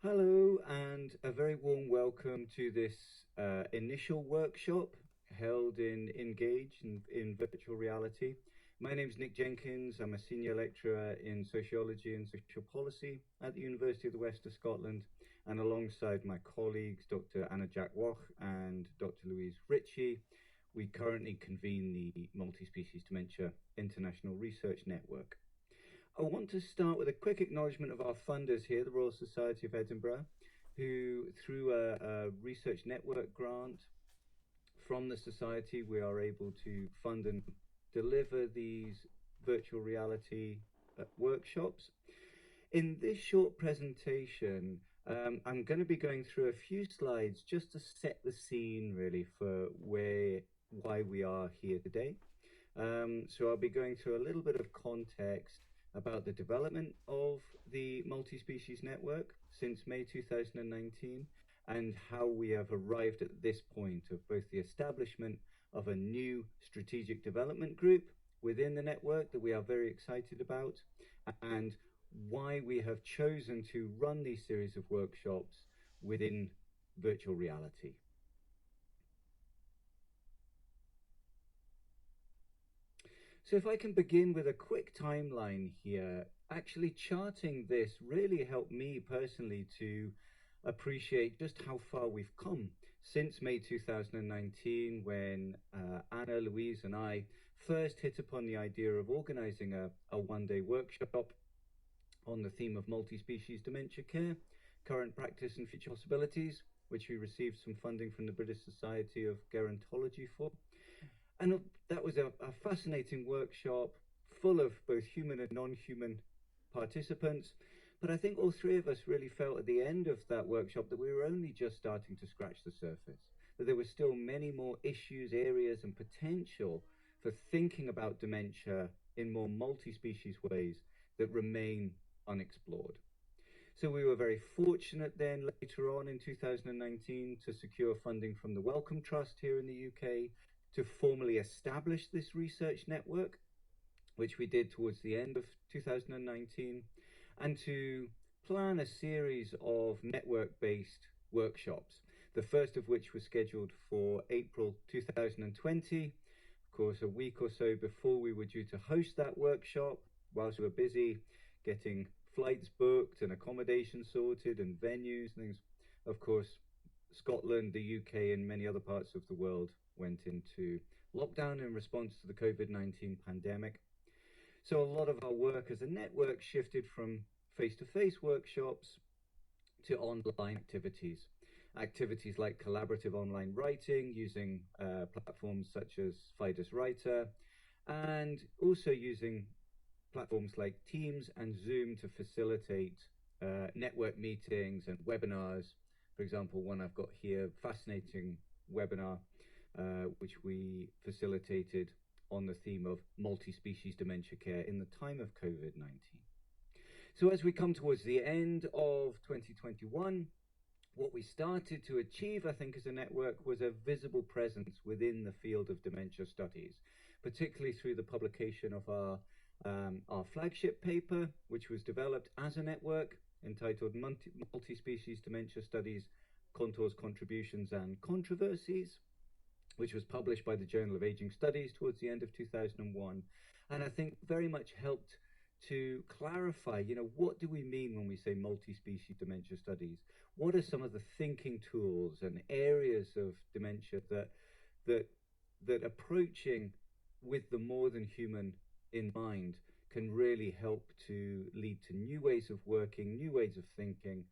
Hello, and a very warm welcome to this initial workshop held in Engage in virtual reality. My name is Nick Jenkins. I'm a senior lecturer in sociology and social policy at the University of the West of Scotland, and alongside my colleagues, Dr. Anna Jack Woch and Dr. Louise Ritchie, we currently convene the Multi-Species Dementia International Research Network. I want to start with a quick acknowledgement of our funders here, the Royal Society of Edinburgh, who through a research network grant from the Society, we are able to fund and deliver these virtual reality workshops. In this short presentation, I'm going to be going through a few slides just to set the scene really for why we are here today. So I'll be going through a little bit of context about the development of the multi-species network since May 2019 and how we have arrived at this point of both the establishment of a new strategic development group within the network that we are very excited about, and why we have chosen to run these series of workshops within virtual reality. So if I can begin with a quick timeline here, actually charting this really helped me personally to appreciate just how far we've come since May 2019, when Anna, Louise and I first hit upon the idea of organizing a one-day workshop on the theme of multi-species dementia care, current practice and future possibilities, which we received some funding from the British Society of Gerontology for. And that was a fascinating workshop full of both human and non-human participants. But I think all three of us really felt at the end of that workshop that we were only just starting to scratch the surface, that there were still many more issues, areas, and potential for thinking about dementia in more multi-species ways that remain unexplored. So we were very fortunate then later on in 2019 to secure funding from the Wellcome Trust here in the UK to formally establish this research network, which we did towards the end of 2019, and to plan a series of network-based workshops, the first of which was scheduled for April 2020, of course a week or so before we were due to host that workshop, whilst we were busy getting flights booked and accommodation sorted and venues and things. Of course, Scotland, the UK and many other parts of the world went into lockdown in response to the COVID-19 pandemic. So a lot of our work as a network shifted from face-to-face workshops to online activities. Activities like collaborative online writing using platforms such as Fidus Writer, and also using platforms like Teams and Zoom to facilitate network meetings and webinars. For example, one I've got here, fascinating webinar which we facilitated on the theme of multi-species dementia care in the time of COVID-19. So as we come towards the end of 2021, what we started to achieve, I think, as a network was a visible presence within the field of dementia studies, particularly through the publication of our flagship paper, which was developed as a network entitled Multi-Species Dementia Studies, Contours, Contributions and Controversies, which was published by the Journal of Aging Studies towards the end of 2001. And I think very much helped to clarify, what do we mean when we say multi-species dementia studies? What are some of the thinking tools and areas of dementia that approaching with the more than human in mind can really help to lead to new ways of working, new ways of thinking,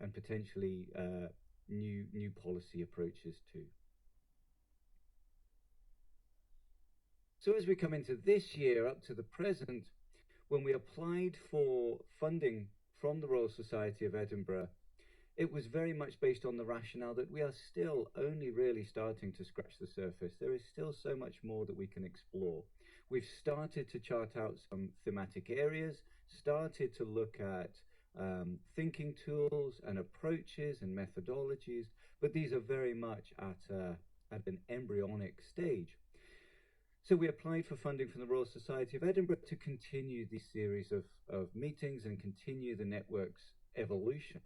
and potentially new policy approaches too. So as we come into this year up to the present, when we applied for funding from the Royal Society of Edinburgh, it was very much based on the rationale that we are still only really starting to scratch the surface. There is still so much more that we can explore. We've started to chart out some thematic areas, started to look at thinking tools and approaches and methodologies, but these are very much at an embryonic stage. So we applied for funding from the Royal Society of Edinburgh to continue this series of meetings and continue the network's evolution.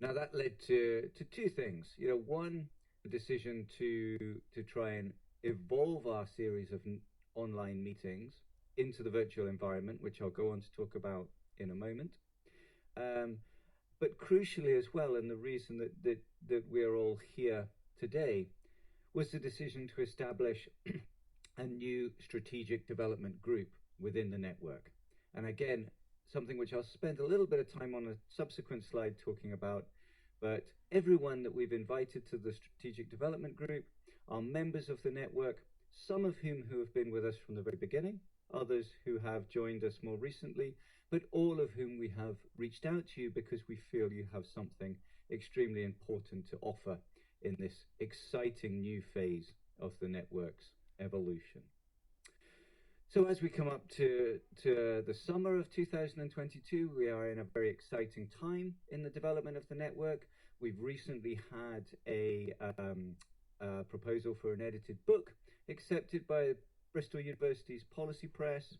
Now that led to two things. One, the decision to try and evolve our series of online meetings into the virtual environment, which I'll go on to talk about in a moment. Um, but crucially as well, and the reason that we're all here today was the decision to establish a new strategic development group within the network. And again, something which I'll spend a little bit of time on a subsequent slide talking about, but everyone that we've invited to the strategic development group are members of the network, some of whom who have been with us from the very beginning, others who have joined us more recently, but all of whom we have reached out to you because we feel you have something extremely important to offer in this exciting new phase of the network's evolution. So as we come up to the summer of 2022, we are in a very exciting time in the development of the network. We've recently had a proposal for an edited book accepted by Bristol University's Policy Press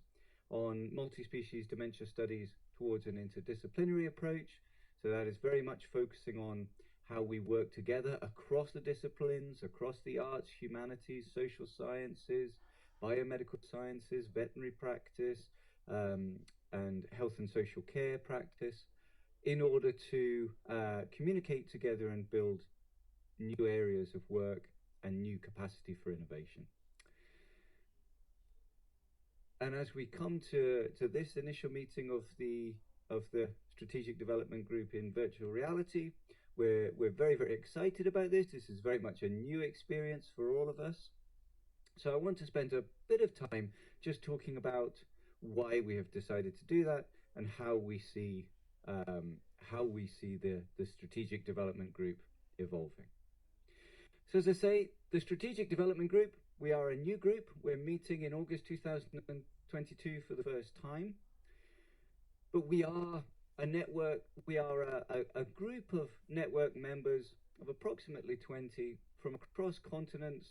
on multi-species dementia studies towards an interdisciplinary approach. So that is very much focusing on how we work together across the disciplines, across the arts, humanities, social sciences, biomedical sciences, veterinary practice, and health and social care practice, in order to communicate together and build new areas of work and new capacity for innovation. And as we come to this initial meeting of the Strategic Development Group in virtual reality, we're very, very excited about this. This is very much a new experience for all of us. So I want to spend a bit of time just talking about why we have decided to do that and how we see the Strategic Development Group evolving. So as I say, the Strategic Development Group, we are a new group. We're meeting in August 2022 for the first time. But we are a network, we are a group of network members of approximately 20 from across continents,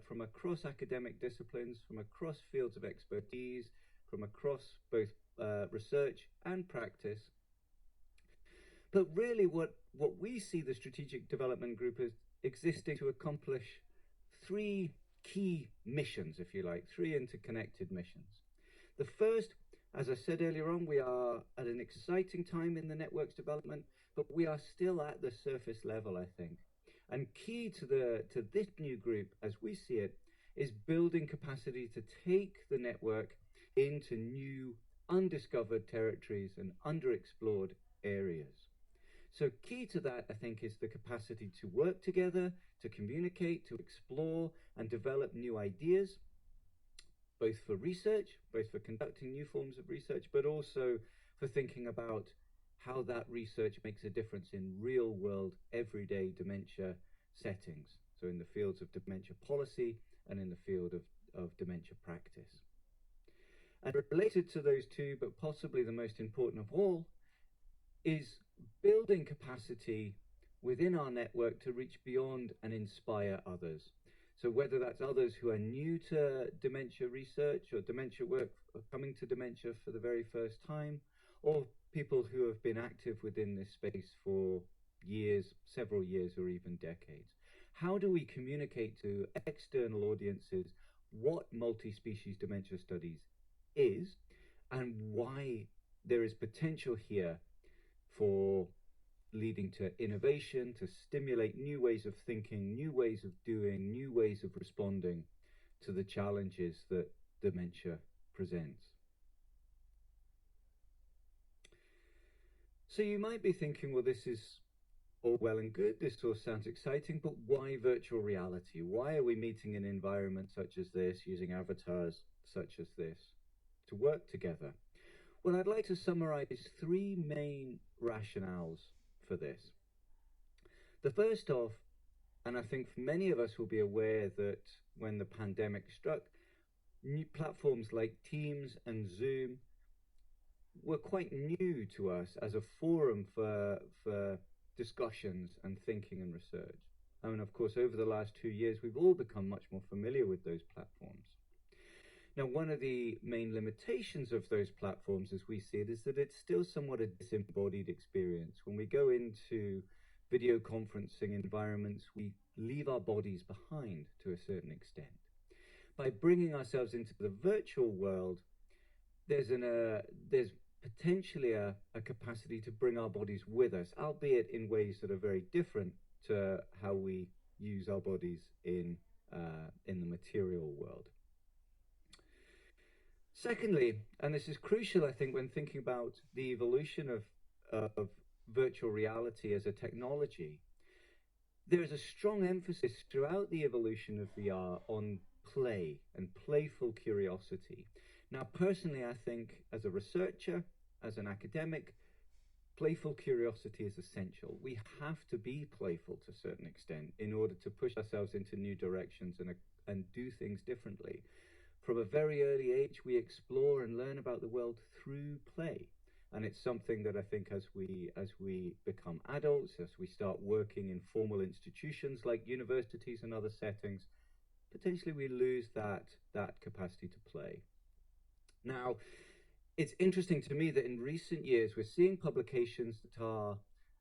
from across academic disciplines, from across fields of expertise, from across both research and practice. But really what we see the Strategic Development Group as existing to accomplish three key missions, if you like, three interconnected missions. The first, as I said earlier on, we are at an exciting time in the network's development, but we are still at the surface level, I think. And key to this new group, as we see it, is building capacity to take the network into new undiscovered territories and underexplored areas. So key to that, I think, is the capacity to work together, to communicate, to explore and develop new ideas, both for research, both for conducting new forms of research, but also for thinking about how that research makes a difference in real world, everyday dementia settings. So in the fields of dementia policy and in the field of dementia practice. And related to those two, but possibly the most important of all, is building capacity within our network to reach beyond and inspire others. So whether that's others who are new to dementia research or dementia work, or coming to dementia for the very first time, or people who have been active within this space for years, several years, or even decades. How do we communicate to external audiences what multi-species dementia studies is and why there is potential here for leading to innovation, to stimulate new ways of thinking, new ways of doing, new ways of responding to the challenges that dementia presents. So you might be thinking, well, this is all well and good, this all sounds exciting, but why virtual reality? Why are we meeting in environments such as this, using avatars such as this to work together? Well, I'd like to summarize three main rationales for this. The first of, and I think many of us will be aware that when the pandemic struck, new platforms like Teams and Zoom were quite new to us as a forum for discussions and thinking and research. I mean, of course, over the last 2 years, we've all become much more familiar with those platforms. Now, one of the main limitations of those platforms, as we see it, is that it's still somewhat a disembodied experience. When we go into video conferencing environments, we leave our bodies behind to a certain extent. By bringing ourselves into the virtual world, there's potentially a capacity to bring our bodies with us, albeit in ways that are very different to how we use our bodies in the material world. Secondly, and this is crucial, I think, when thinking about the evolution of virtual reality as a technology, there is a strong emphasis throughout the evolution of VR on play and playful curiosity. Now, personally, I think as a researcher, as an academic, playful curiosity is essential. We have to be playful to a certain extent in order to push ourselves into new directions and do things differently. From a very early age, we explore and learn about the world through play. And it's something that I think as we become adults, as we start working in formal institutions like universities and other settings, potentially we lose that capacity to play. Now, it's interesting to me that in recent years, we're seeing publications that are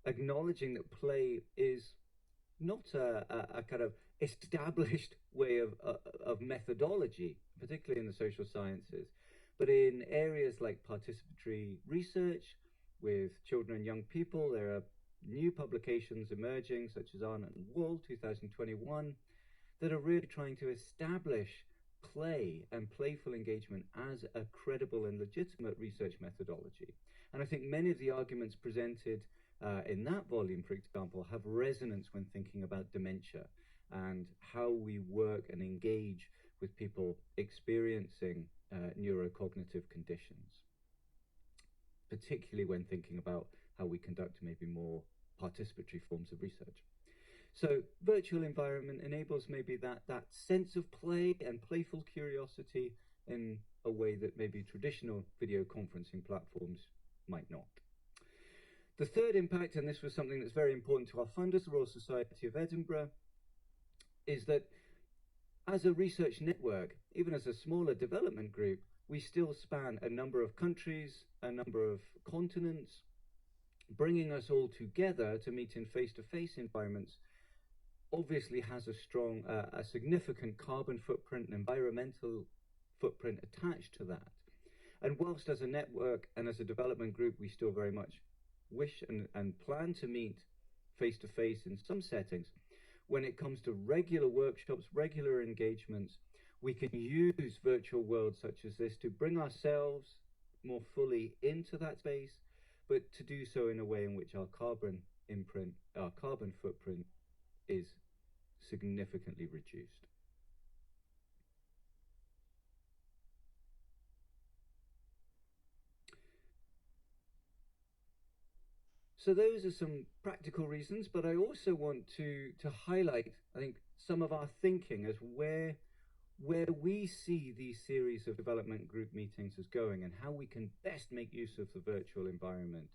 acknowledging that play is not a kind of established way of methodology, particularly in the social sciences, but in areas like participatory research with children and young people. There are new publications emerging, such as Arnott and Wall 2021, that are really trying to establish play and playful engagement as a credible and legitimate research methodology. And I think many of the arguments presented in that volume, for example, have resonance when thinking about dementia and how we work and engage with people experiencing neurocognitive conditions, particularly when thinking about how we conduct maybe more participatory forms of research. So virtual environment enables maybe that sense of play and playful curiosity in a way that maybe traditional video conferencing platforms might not. The third impact, and this was something that's very important to our funders, the Royal Society of Edinburgh, is that as a research network, even as a smaller development group, we still span a number of countries, a number of continents. Bringing us all together to meet in face-to-face environments obviously has a significant carbon footprint and environmental footprint attached to that. And whilst as a network and as a development group, we still very much wish and plan to meet face-to-face in some settings, when it comes to regular workshops, regular engagements, we can use virtual worlds such as this to bring ourselves more fully into that space, but to do so in a way in which our carbon footprint is significantly reduced. So those are some practical reasons, but I also want to highlight, I think, some of our thinking as where we see these series of development group meetings as going and how we can best make use of the virtual environment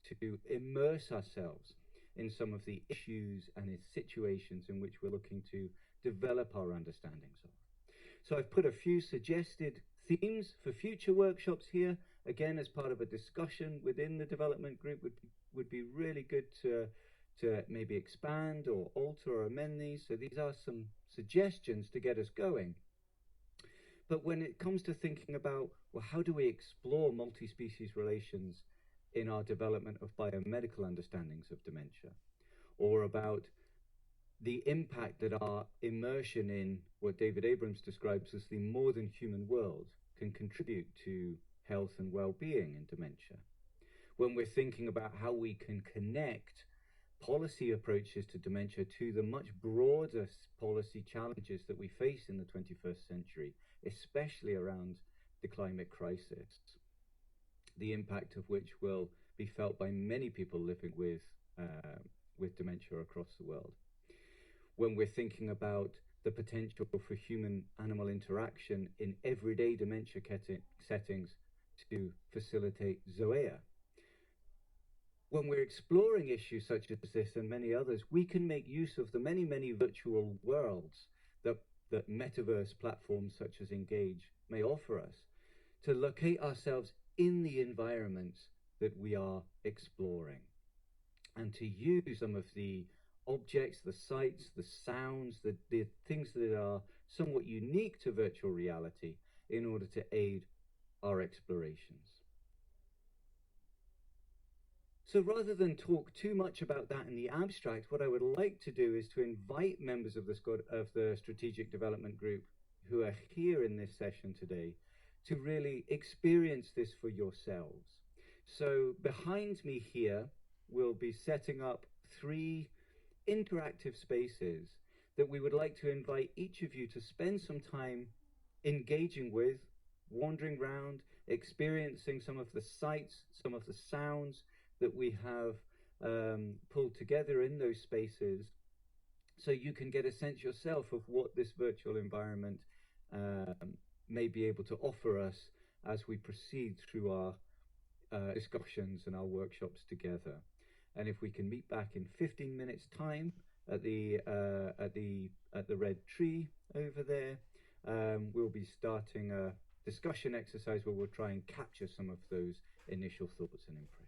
to immerse ourselves in some of the issues and its situations in which we're looking to develop our understandings of. So I've put a few suggested themes for future workshops here, again as part of a discussion within the development group. Would be really good to maybe expand or alter or amend these. So these are some suggestions to get us going. But when it comes to thinking about, well, how do we explore multi-species relations in our development of biomedical understandings of dementia, or about the impact that our immersion in what David Abrams describes as the more than human world can contribute to health and well-being in dementia. When we're thinking about how we can connect policy approaches to dementia to the much broader policy challenges that we face in the 21st century, especially around the climate crisis, the impact of which will be felt by many people living with dementia across the world. When we're thinking about the potential for human-animal interaction in everyday dementia settings to facilitate zoea. When we're exploring issues such as this and many others, we can make use of the many, many virtual worlds that that metaverse platforms such as Engage may offer us, to locate ourselves in the environments that we are exploring, and to use some of the objects, the sights, the sounds, the things that are somewhat unique to virtual reality in order to aid our explorations. So rather than talk too much about that in the abstract, what I would like to do is to invite members of the Strategic Development Group who are here in this session today to really experience this for yourselves. So behind me here, we'll be setting up 3 interactive spaces that we would like to invite each of you to spend some time engaging with, wandering around, experiencing some of the sights, some of the sounds that we have pulled together in those spaces, so you can get a sense yourself of what this virtual environment may be able to offer us as we proceed through our discussions and our workshops together. And if we can meet back in 15 minutes time at the red tree over there, we'll be starting a discussion exercise where we'll try and capture some of those initial thoughts and impressions.